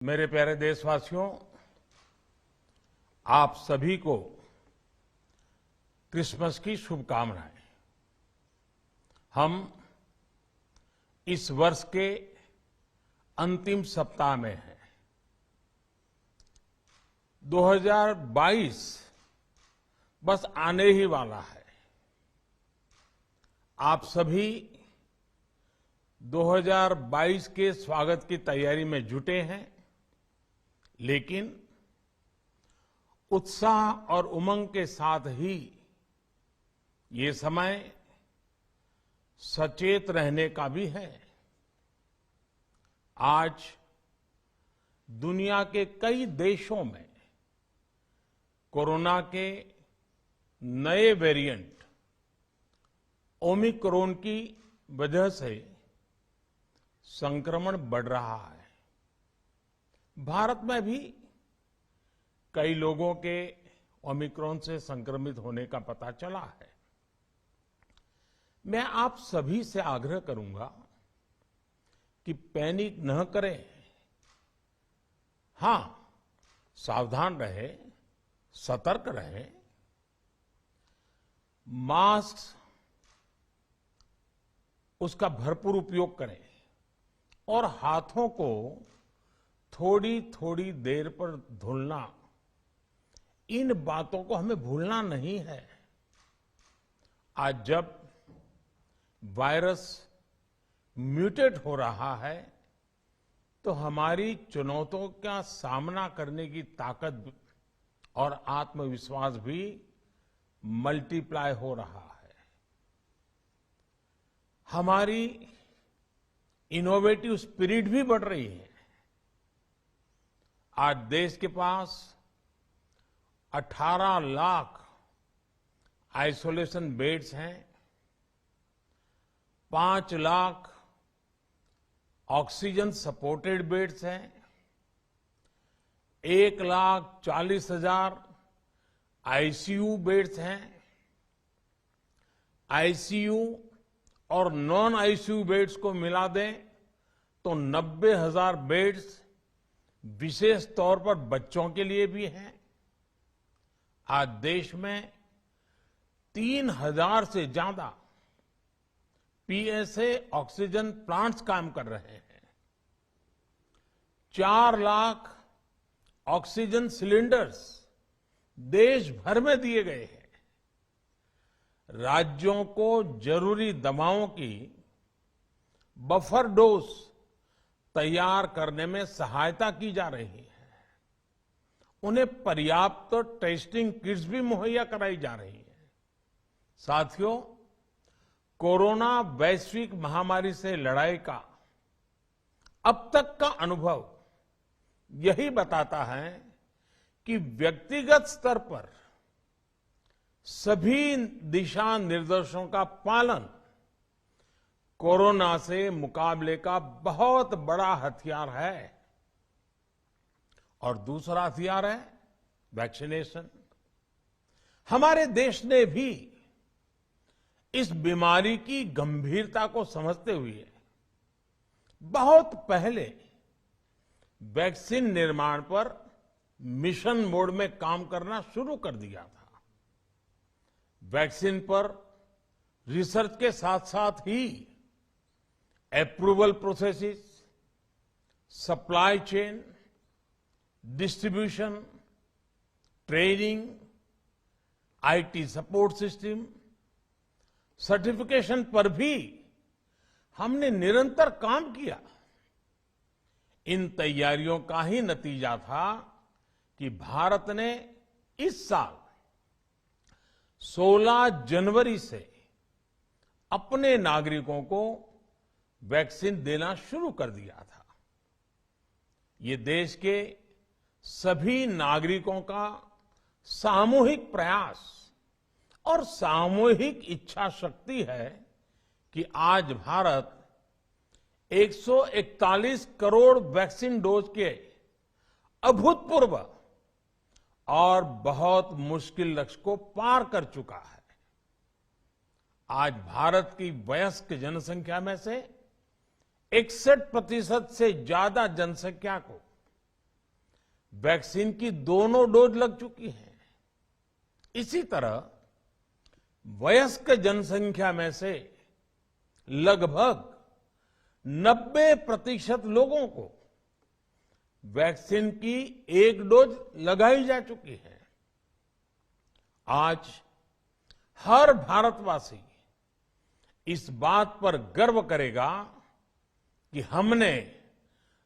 मेरे प्यारे देशवासियों, आप सभी को क्रिसमस की शुभकामनाएं। हम इस वर्ष के अंतिम सप्ताह में हैं। 2022 बस आने ही वाला है। आप सभी 2022 के स्वागत की तैयारी में जुटे हैं, लेकिन उत्साह और उमंग के साथ ही ये समय सचेत रहने का भी है। आज दुनिया के कई देशों में कोरोना के नए वेरिएंट ओमिक्रॉन की वजह से संक्रमण बढ़ रहा है। भारत में भी कई लोगों के ओमिक्रॉन से संक्रमित होने का पता चला है। मैं आप सभी से आग्रह करूंगा कि पैनिक न करें। हां, सावधान रहें, सतर्क रहें, मास्क उसका भरपूर उपयोग करें और हाथों को थोड़ी थोड़ी देर पर धुलना, इन बातों को हमें भूलना नहीं है। आज जब वायरस म्यूटेट हो रहा है, तो हमारी चुनौतियों का सामना करने की ताकत और आत्मविश्वास भी मल्टीप्लाई हो रहा है। हमारी इनोवेटिव स्पिरिट भी बढ़ रही है। आज देश के पास 18 लाख आइसोलेशन बेड्स हैं, 5 लाख ऑक्सीजन सपोर्टेड बेड्स हैं, 1,40,000 आईसीयू बेड्स हैं। आईसीयू और नॉन आईसीयू बेड्स को मिला दें तो 90,000 बेड्स विशेष तौर पर बच्चों के लिए भी हैं। आज देश में 3,000 से ज्यादा पीएसए ऑक्सीजन प्लांट्स काम कर रहे हैं। 4 लाख ऑक्सीजन सिलेंडर्स देश भर में दिए गए हैं। राज्यों को जरूरी दवाओं की बफर डोज तैयार करने में सहायता की जा रही है। उन्हें पर्याप्त टेस्टिंग किट्स भी मुहैया कराई जा रही है। साथियों, कोरोना वैश्विक महामारी से लड़ाई का अब तक का अनुभव यही बताता है कि व्यक्तिगत स्तर पर सभी दिशा निर्देशों का पालन कोरोना से मुकाबले का बहुत बड़ा हथियार है। और दूसरा हथियार है वैक्सीनेशन। हमारे देश ने भी इस बीमारी की गंभीरता को समझते हुए बहुत पहले वैक्सीन निर्माण पर मिशन मोड में काम करना शुरू कर दिया था। वैक्सीन पर रिसर्च के साथ साथ ही approval processes, supply chain, distribution, training, IT support system, certification पर भी हमने निरंतर काम किया। इन तैयारियों का ही नतीजा था कि भारत ने इस साल 16 जनवरी से अपने नागरिकों को वैक्सीन देना शुरू कर दिया था। ये देश के सभी नागरिकों का सामूहिक प्रयास और सामूहिक इच्छा शक्ति है कि आज भारत 141 करोड़ वैक्सीन डोज के अभूतपूर्व और बहुत मुश्किल लक्ष्य को पार कर चुका है। आज भारत की वयस्क जनसंख्या में से 61% से ज्यादा जनसंख्या को वैक्सीन की दोनों डोज लग चुकी हैं। इसी तरह वयस्क जनसंख्या में से लगभग 90% लोगों को वैक्सीन की एक डोज लगाई जा चुकी है। आज हर भारतवासी इस बात पर गर्व करेगा कि हमने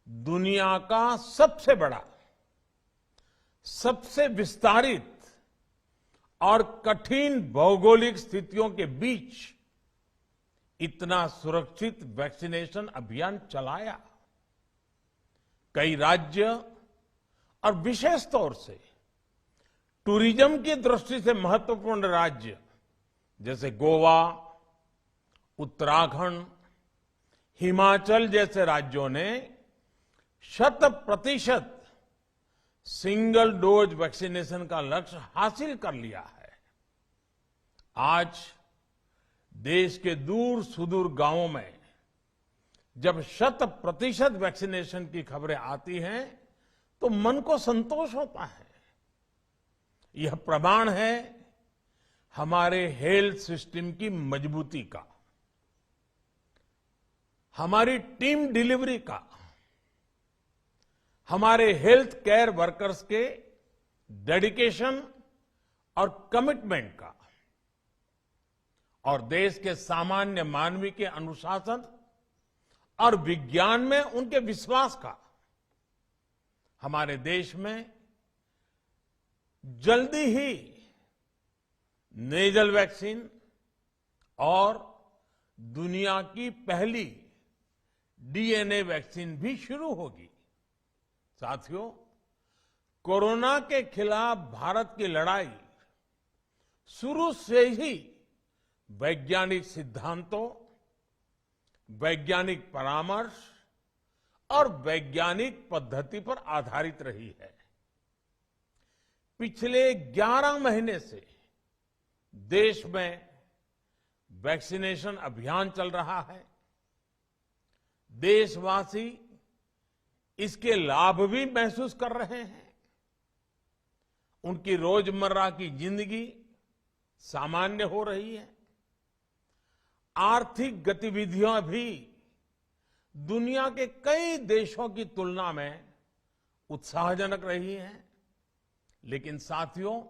दुनिया का सबसे बड़ा, सबसे विस्तारित और कठिन भौगोलिक स्थितियों के बीच इतना सुरक्षित वैक्सीनेशन अभियान चलाया। कई राज्य और विशेष तौर से टूरिज्म की दृष्टि से महत्वपूर्ण राज्य जैसे गोवा, उत्तराखंड, हिमाचल जैसे राज्यों ने 100% सिंगल डोज वैक्सीनेशन का लक्ष्य हासिल कर लिया है। आज देश के दूर सुदूर गांवों में जब 100% वैक्सीनेशन की खबरें आती हैं तो मन को संतोष होता है। यह प्रमाण है हमारे हेल्थ सिस्टम की मजबूती का, हमारी टीम डिलीवरी का, हमारे हेल्थ केयर वर्कर्स के डेडिकेशन और कमिटमेंट का, और देश के सामान्य मानवी के अनुशासन और विज्ञान में उनके विश्वास का। हमारे देश में जल्दी ही नेजल वैक्सीन और दुनिया की पहली डीएनए वैक्सीन भी शुरू होगी। साथियों, कोरोना के खिलाफ भारत की लड़ाई शुरू से ही वैज्ञानिक सिद्धांतों, वैज्ञानिक परामर्श और वैज्ञानिक पद्धति पर आधारित रही है। पिछले 11 महीने से देश में वैक्सीनेशन अभियान चल रहा है। देशवासी इसके लाभ भी महसूस कर रहे हैं। उनकी रोजमर्रा की जिंदगी सामान्य हो रही है। आर्थिक गतिविधियां भी दुनिया के कई देशों की तुलना में उत्साहजनक रही हैं। लेकिन साथियों,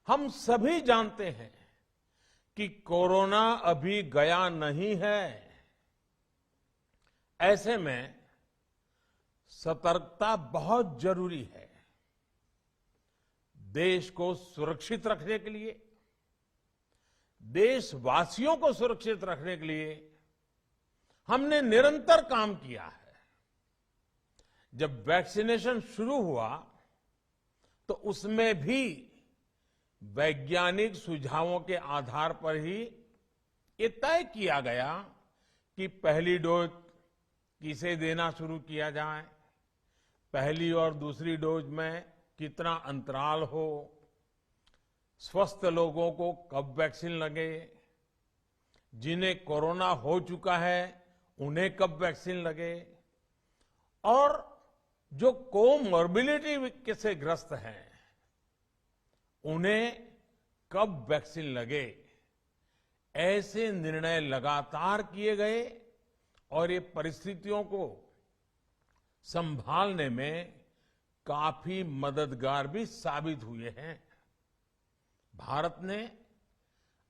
हम सभी जानते हैं कि कोरोना अभी गया नहीं है। ऐसे में सतर्कता बहुत जरूरी है। देश को सुरक्षित रखने के लिए, देशवासियों को सुरक्षित रखने के लिए हमने निरंतर काम किया है। जब वैक्सीनेशन शुरू हुआ तो उसमें भी वैज्ञानिक सुझावों के आधार पर ही ये तय किया गया कि पहली डोज किसे देना शुरू किया जाए, पहली और दूसरी डोज में कितना अंतराल हो, स्वस्थ लोगों को कब वैक्सीन लगे, जिन्हें कोरोना हो चुका है उन्हें कब वैक्सीन लगे, और जो कोमॉर्बिडिटी से ग्रस्त हैं उन्हें कब वैक्सीन लगे। ऐसे निर्णय लगातार किए गए और ये परिस्थितियों को संभालने में काफी मददगार भी साबित हुए हैं। भारत ने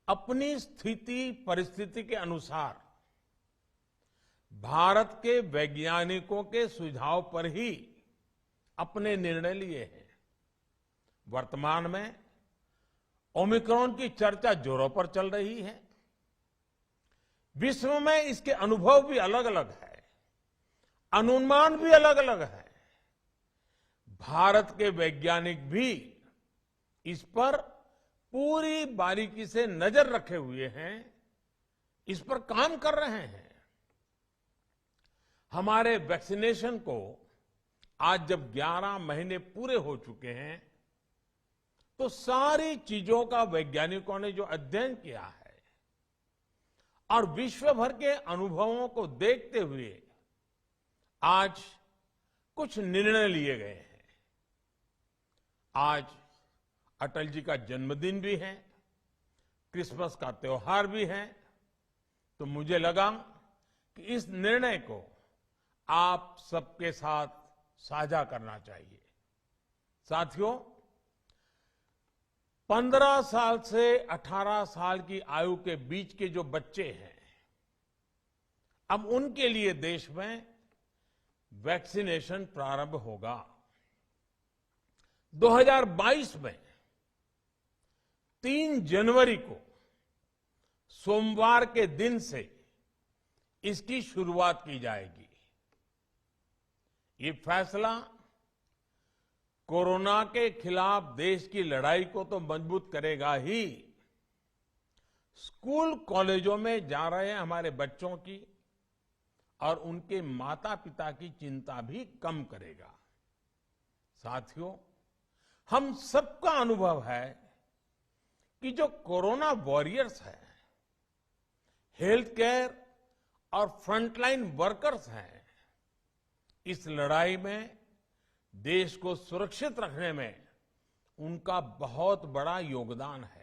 अपनी स्थिति परिस्थिति के अनुसार भारत के वैज्ञानिकों के सुझाव पर ही अपने निर्णय लिए हैं। वर्तमान में ओमिक्रॉन की चर्चा जोरों पर चल रही है। विश्व में इसके अनुभव भी अलग अलग है, अनुमान भी अलग अलग है। भारत के वैज्ञानिक भी इस पर पूरी बारीकी से नजर रखे हुए हैं, इस पर काम कर रहे हैं। हमारे वैक्सीनेशन को आज जब 11 महीने पूरे हो चुके हैं तो सारी चीजों का वैज्ञानिकों ने जो अध्ययन किया है और विश्व भर के अनुभवों को देखते हुए आज कुछ निर्णय लिए गए हैं। आज अटल जी का जन्मदिन भी है, क्रिसमस का त्योहार भी है, तो मुझे लगा कि इस निर्णय को आप सबके साथ साझा करना चाहिए। साथियों, 15 साल से 18 साल की आयु के बीच के जो बच्चे हैं, अब उनके लिए देश में वैक्सीनेशन प्रारंभ होगा। 2022 में 3 जनवरी को सोमवार के दिन से इसकी शुरुआत की जाएगी। ये फैसला कोरोना के खिलाफ देश की लड़ाई को तो मजबूत करेगा ही, स्कूल कॉलेजों में जा रहे हमारे बच्चों की और उनके माता पिता की चिंता भी कम करेगा। साथियों, हम सबका अनुभव है कि जो कोरोना वॉरियर्स हैं, हेल्थ केयर और फ्रंटलाइन वर्कर्स हैं, इस लड़ाई में देश को सुरक्षित रखने में उनका बहुत बड़ा योगदान है।